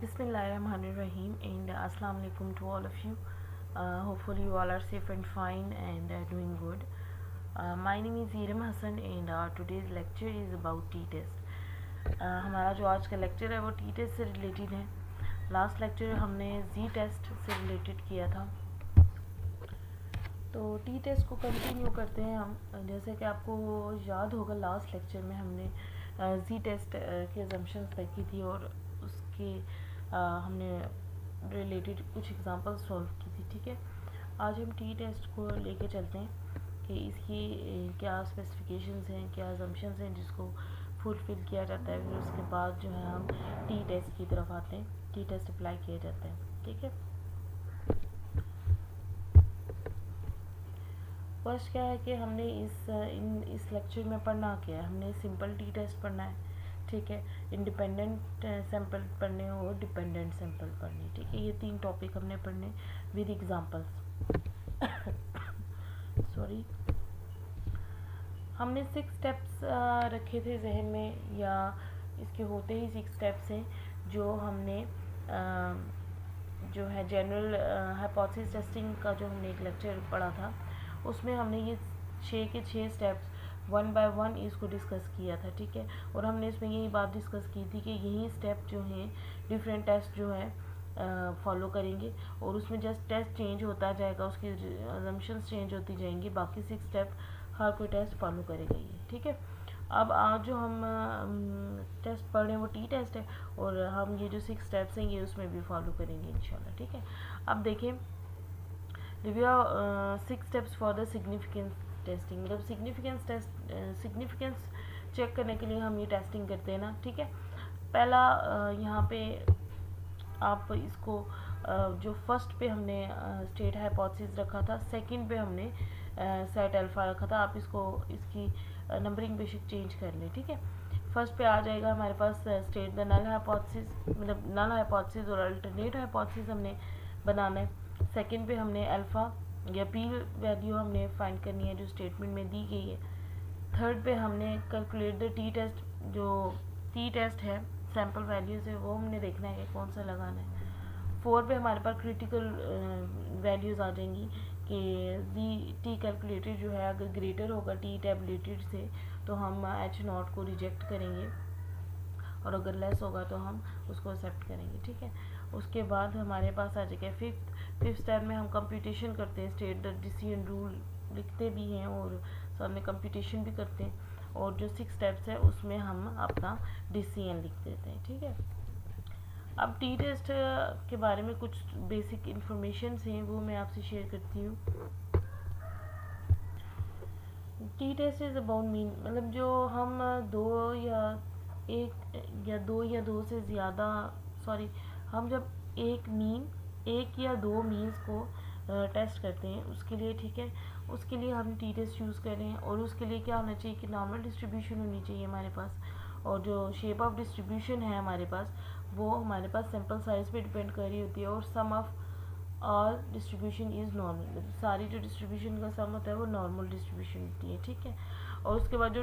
Bismillahirrahmanirrahim and Assalamu alaikum to all of you. Hopefully you all are safe and fine and doing good. My name is Iram Hassan and today's lecture is about T-test. हमारा जो आज का lecture है वो T-test से related है. Last lecture हमने Z-test से रिलेटेड किया था. तो T-test को कंटिन्यू करते हैं हम. जैसे कि आपको याद होगा लास्ट लेक्चर में हमने Z-test के अजम्पशंस देखी थी और उसके हमने रिलेटेड कुछ एग्जांपल्स सॉल्व की थी. ठीक है, आज हम T-test को लेके चलते हैं कि इसकी क्या स्पेसिफिकेशंस हैं, क्या अजम्पशंस हैं जिसको फुलफिल किया जाता है. फिर उसके बाद जो है हम T-test की तरफ आते हैं. T-test अप्लाई किया जाता है. ठीक है, फर्स्ट क्या है कि हमने इस लेक्चर में पढ़ना क्या है. हमने सिंपल T-test पढ़ना है. ठीक है, इंडिपेंडेंट सैंपल पढ़ने और डिपेंडेंट सैंपल पढ़ने. ठीक है, ये 3 टॉपिक हमने पढ़ने विद एग्जांपल्स. सॉरी, हमने 6 स्टेप्स रखे थे जहन में, या इसके होते ही 6 स्टेप्स हैं जो हमने जो है जनरल हाइपोथेसिस टेस्टिंग का जो हमने एक लेक्चर पढ़ा था उसमें हमने ये 6 के 6 स्टेप्स 1 बाय 1 इसको डिस्कस किया था. ठीक है, और हमने इसमें यही बात डिस्कस की थी कि यही स्टेप जो हैं डिफरेंट टेस्ट जो है फॉलो करेंगे और उसमें जस्ट टेस्ट चेंज होता जाएगा, उसकी अजम्पशंस चेंज होती जाएंगी, बाकी 6 स्टेप हर कोई टेस्ट फॉलो करेगा ये. ठीक है, अब आज जो हम टेस्ट पढ़ रहे हैं वो T-test है और हम ये जो 6 स्टेप्स हैं ये उसमें भी फॉलो करेंगे इंशाल्लाह. ठीक है, अब देखें review 6 steps for the significance testing. मतलब सिग्निफिकेंस चेक करने के लिए हम ये टेस्टिंग करते हैं ना. ठीक है, पहला यहाँ पे आप इसको जो फर्स्ट पे हमने स्टेट हाइपोथेसिस रखा था, सेकंड पे हमने सेट अल्फा रखा था. आप इसकी नंबरिंग बेशक चेंज कर लें. ठीक है, फर्स्ट पे आ जाएगा हमारे पास स्टेट द नल हाइपोथेसिस, मतलब नल हाइपोथेसिस और अल्टरनेट हाइपोथेसिस हमने बनाना है. सेकंड पे हमने अल्फा या पी वैल्यू हमने फाइंड करनी है जो स्टेटमेंट में दी गई है. थर्ड पे हमने कैलकुलेट द T-test, जो T-test है सैम्पल वैल्यू से वो हमने देखना है कि कौन सा लगाना है. 4 पे हमारे पास क्रिटिकल वैल्यूज़ आ जाएंगी कि T कैलकुलेटेड जो है अगर ग्रेटर होगा T टैबलेटेड से तो हम H0 को रिजेक्ट करेंगे और अगर लेस होगा तो हम उसको एक्सेप्ट करेंगे. ठीक है, उसके बाद हमारे पास आ जाएगा फिफ्थ स्टेप में हम कंप्यूटेशन करते हैं. स्टेट द डिसीजन रूल लिखते भी हैं और साथ में कंप्यूटेशन भी करते हैं, और जो 6 स्टेप्स है उसमें हम अपना डिसीजन लिख देते हैं. ठीक है, अब T-test के बारे में कुछ बेसिक इंफॉर्मेशन हैं वो मैं आपसे शेयर करती हूँ. T-test इज़ अबाउट मीन, मतलब जो हम दो या दो से ज़्यादा हम जब एक या दो मीन्स को टेस्ट करते हैं उसके लिए. ठीक है, उसके लिए हम T-test यूज़ कर रहे हैं और उसके लिए क्या होना चाहिए कि नॉर्मल डिस्ट्रीब्यूशन होनी चाहिए हमारे पास, और जो शेप ऑफ डिस्ट्रीब्यूशन है हमारे पास वो हमारे पास सैम्पल साइज़ पे डिपेंड कर रही होती है, और sum of all distribution is normal. सारी जो डिस्ट्रीब्यूशन का सम होता है वो नॉर्मल डिस्ट्रीब्यूशन होती है. ठीक है, और उसके बाद जो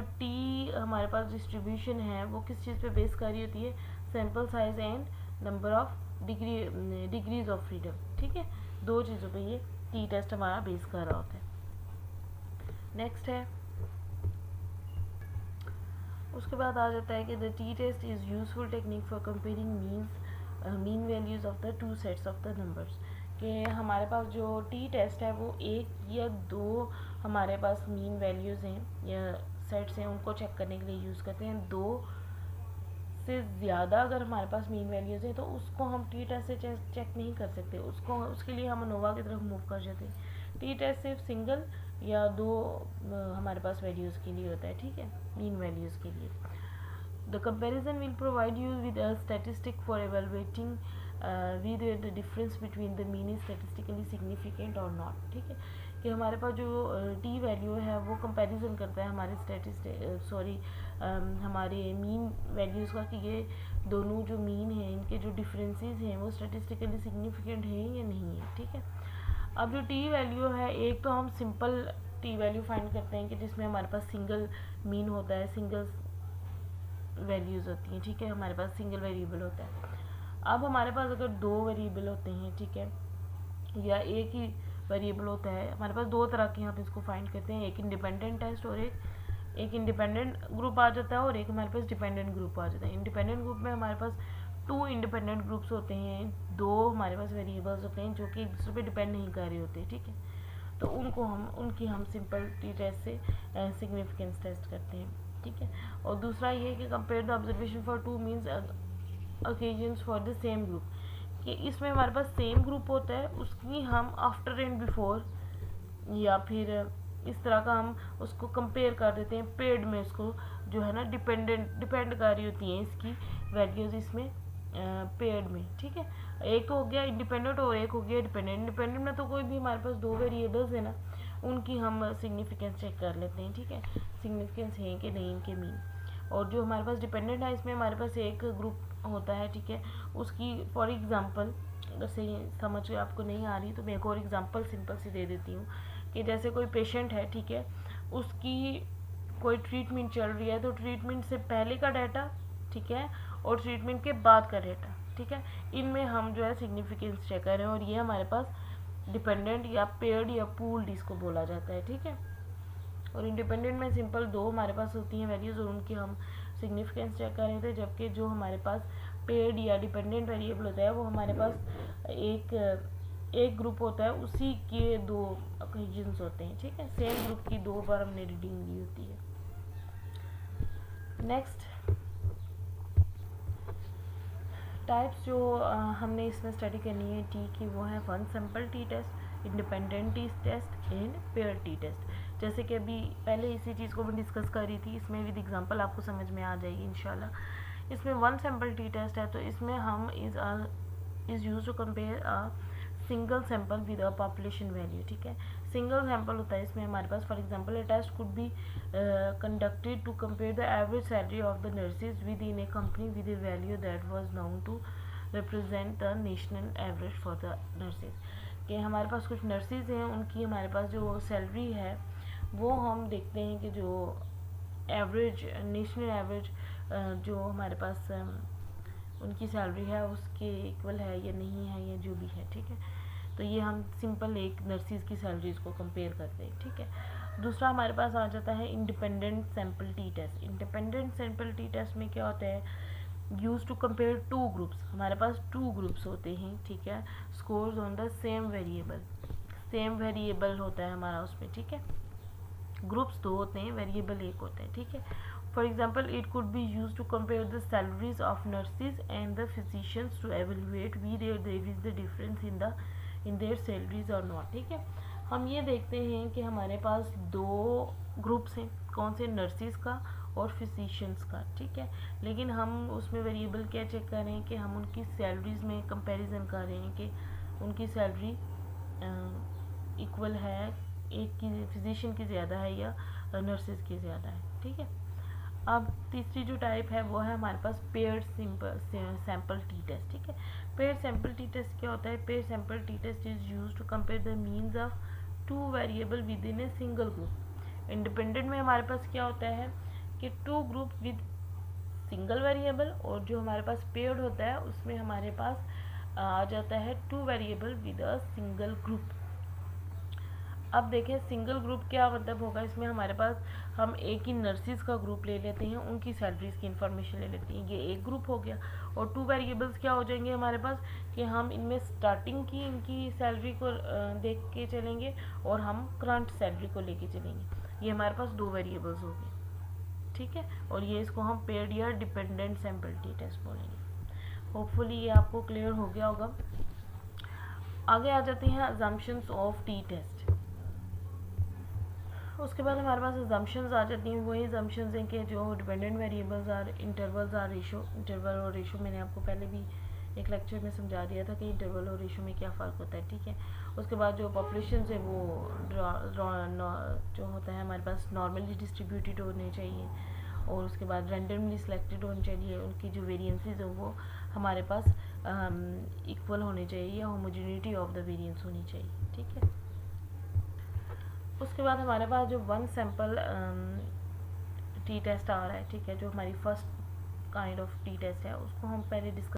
हमारे पास डिस्ट्रीब्यूशन है वो किस चीज़ पे बेस कर रही होती है, sample size and number of degrees of freedom. ठीक है, 2 चीज़ों पे ये T-test हमारा बेस कर रहा होता है. नेक्स्ट है, उसके बाद आ जाता है कि the T-test is useful technique for comparing mean values of the 2 sets of the numbers. कि हमारे पास जो T-test है वो 1 या 2 हमारे पास मीन वैल्यूज़ हैं या सेट्स हैं उनको चेक करने के लिए यूज़ करते हैं. 2 से ज़्यादा अगर हमारे पास मीन वैल्यूज़ हैं तो उसको हम T-test से चेक नहीं कर सकते, उसके लिए हम अनोवा की तरफ मूव कर जाते हैं. T-test सिर्फ सिंगल या 2 हमारे पास वैल्यूज़ के लिए होता है. ठीक है, मीन वैल्यूज़ के लिए. The comparison will provide you with a statistic for evaluating whether the difference between the mean is statistically significant or not. ठीक है, कि हमारे पास जो T वैल्यू है वो कंपैरिजन करता है हमारे मीन वैल्यूज़ का कि ये दोनों जो मीन हैं इनके जो डिफरेंसेस हैं वो स्टैटिस्टिकली सिग्निफिकेंट हैं या नहीं है. ठीक है, अब जो T वैल्यू है, एक तो हम सिंपल T वैल्यू फाइंड करते हैं कि जिसमें हमारे पास सिंगल मीन होता है, सिंगल वैल्यूज़ होती हैं. ठीक है, हमारे पास सिंगल वेरिएबल होता है. अब हमारे पास अगर दो वेरिएबल होते हैं, ठीक है, या एक ही वेरिएबल होता है, हमारे पास दो तरह के यहाँ पे इसको फाइंड करते हैं, एक इंडिपेंडेंट टेस्ट और एक इंडिपेंडेंट ग्रुप आ जाता है और एक हमारे पास डिपेंडेंट ग्रुप आ जाता है। इंडिपेंडेंट ग्रुप में हमारे पास टू इंडिपेंडेंट ग्रुप्स होते हैं, दो हमारे पास वेरिएबल्स होते हैं जो कि एक दूसरे पे डिपेंड नहीं कर रहे होते, ठीक है, तो उनकी हम सिंपल टी टेस्ट से सिग्निफिकेंस टेस्ट करते हैं, ठीक है। और दूसरा ये है कि compare the observation for two means occasions for the same group, कि इसमें हमारे पास सेम ग्रुप होता है, उसकी हम आफ्टर एंड बिफोर या फिर इस तरह का हम उसको कंपेयर कर देते हैं पेड में, उसको जो है ना डिपेंड कर रही होती हैं इसकी वैल्यूज़ इसमें पेड में, ठीक है। एक हो गया इंडिपेंडेंट और एक हो गया डिपेंडेंट। इंडिपेंडेंट में तो कोई भी हमारे पास दो वेरिएबल्स है ना, उनकी हम सिग्निफिकेंस चेक कर लेते हैं, ठीक है, सिग्निफिकेंस है कि नहीं इनके मीन। और जो हमारे पास डिपेंडेंट है, इसमें हमारे पास एक ग्रुप होता है, ठीक है, उसकी फॉर एग्जांपल अगर सही समझ आपको नहीं आ रही तो मैं एक और एग्जांपल सिंपल सी दे देती हूँ कि जैसे कोई पेशेंट है, ठीक है, उसकी कोई ट्रीटमेंट चल रही है, तो ट्रीटमेंट से पहले का डाटा, ठीक है, और ट्रीटमेंट के बाद का डाटा, ठीक है, इनमें हम जो है सिग्निफिकेंस चेक कर रहे हैं और ये हमारे पास डिपेंडेंट या पेयर्ड या पूल्ड इसको बोला जाता है, ठीक है। और इंडिपेंडेंट में सिंपल दो हमारे पास होती हैं वैल्यूज और उनकी हम सिग्निफिकेंस चेक कर रहे थे, जबकि जो हमारे पास पेयर्ड या डिपेंडेंट वेरिएबल होता है वो हमारे पास एक ग्रुप होता है, उसी के दो ओकेजन्स होते हैं, ठीक है, सेम ग्रुप की दो बार हमने रीडिंग ली होती है। नेक्स्ट टाइप्स जो हमने इसमें स्टडी करनी है टी की, वो है one sample t test, independent t test and pair t test. जैसे कि अभी पहले इसी चीज़ को मैं डिस्कस कर रही थी, इसमें विद एग्जांपल आपको समझ में आ जाएगी इंशाल्लाह। इसमें वन सैम्पल टी टेस्ट है, तो इसमें हम is use to compare a single sample with a population value, ठीक है। सिंगल सैम्पल होता है इसमें हमारे पास, for example a test could be conducted to compare the average salary of the nurses within a company with a value that was known to represent the national average for the nurses. कि हमारे पास कुछ nurses हैं, उनकी हमारे पास जो salary है वो हम देखते हैं कि जो एवरेज नेशनल एवरेज जो हमारे पास उनकी सैलरी है उसके इक्वल है या नहीं है, या जो भी है, ठीक है। तो ये हम सिंपल एक नर्सिस की सैलरीज को कंपेयर करते हैं, ठीक है। दूसरा हमारे पास आ जाता है independent sample t test. Independent sample t test में क्या होता है, use to compare two groups, हमारे पास टू ग्रुप्स होते हैं, ठीक है, scores on the same variable होता है हमारा उसमें, ठीक है। ग्रुप्स दो होते हैं, वेरिएबल एक होता है, ठीक है। For example, it could be used to compare the salaries of nurses and the physicians to evaluate whether there is the difference in their salaries or not, ठीक है। हम ये देखते हैं कि हमारे पास दो ग्रुप्स हैं, कौन से, नर्सिस का और फिजिशियंस का, ठीक है। लेकिन हम उसमें वेरिएबल क्या चेक कर रहे हैं कि हम उनकी सैलरीज में कंपैरिजन कर रहे हैं कि उनकी सैलरी इक्वल है, एक की फिजिशियन की ज़्यादा है या नर्सिस की ज़्यादा है, ठीक है। अब तीसरी जो टाइप है वो है हमारे पास पेयर्ड सैम्पल टी टेस्ट, ठीक है। पेयर्ड सैम्पल टी टेस्ट क्या होता है, paired sample t test is used to compare the means of two variable within a single group. Independent में हमारे पास क्या होता है कि two group with single variable, और जो हमारे पास पेयर्ड होता है उसमें हमारे पास आ जाता है to variable with a single group. अब देखें सिंगल ग्रुप क्या मतलब होगा, इसमें हमारे पास हम एक ही नर्सिस का ग्रुप ले लेते हैं, उनकी सैलरीज की इन्फॉर्मेशन ले लेते हैं, ये एक ग्रुप हो गया। और टू वेरिएबल्स क्या हो जाएंगे हमारे पास कि हम इनमें स्टार्टिंग की इनकी सैलरी को देख के चलेंगे और हम करंट सैलरी को लेके चलेंगे, ये हमारे पास दो वेरिएबल्स हो गए, ठीक है। और ये इसको हम पेयर्ड या डिपेंडेंट सैम्पल टी टेस्ट बोलेंगे। होपफुली ये आपको क्लियर हो गया होगा। आगे आ जाते हैं अजम्पशंस ऑफ टी टेस्ट। उसके बाद हमारे पास अजम्पशंस आ जाती हैं। वही अजम्पशंस हैं कि जो dependent variables are intervals are ratio. Interval और रेशो मैंने आपको पहले भी एक लेक्चर में समझा दिया था कि इंटरवल और रेशो में क्या फ़र्क होता है, ठीक है। उसके बाद जो पॉपुलेशन है वो जो होता है हमारे पास नॉर्मली डिस्ट्रीब्यूटेड होने चाहिए, और उसके बाद रैंडमली सिलेक्टेड होनी चाहिए। उनकी जो वेरिएंसेस हो वो हमारे पास इक्वल होने चाहिए या होमोजेनिटी ऑफ द वेरिएंस होनी चाहिए, ठीक है। उसके बाद हमारे पास जो वन सैम्पल टी टेस्ट आ रहा है, ठीक है, जो हमारी first kind of t test है, उसको हम पहले डिस्कस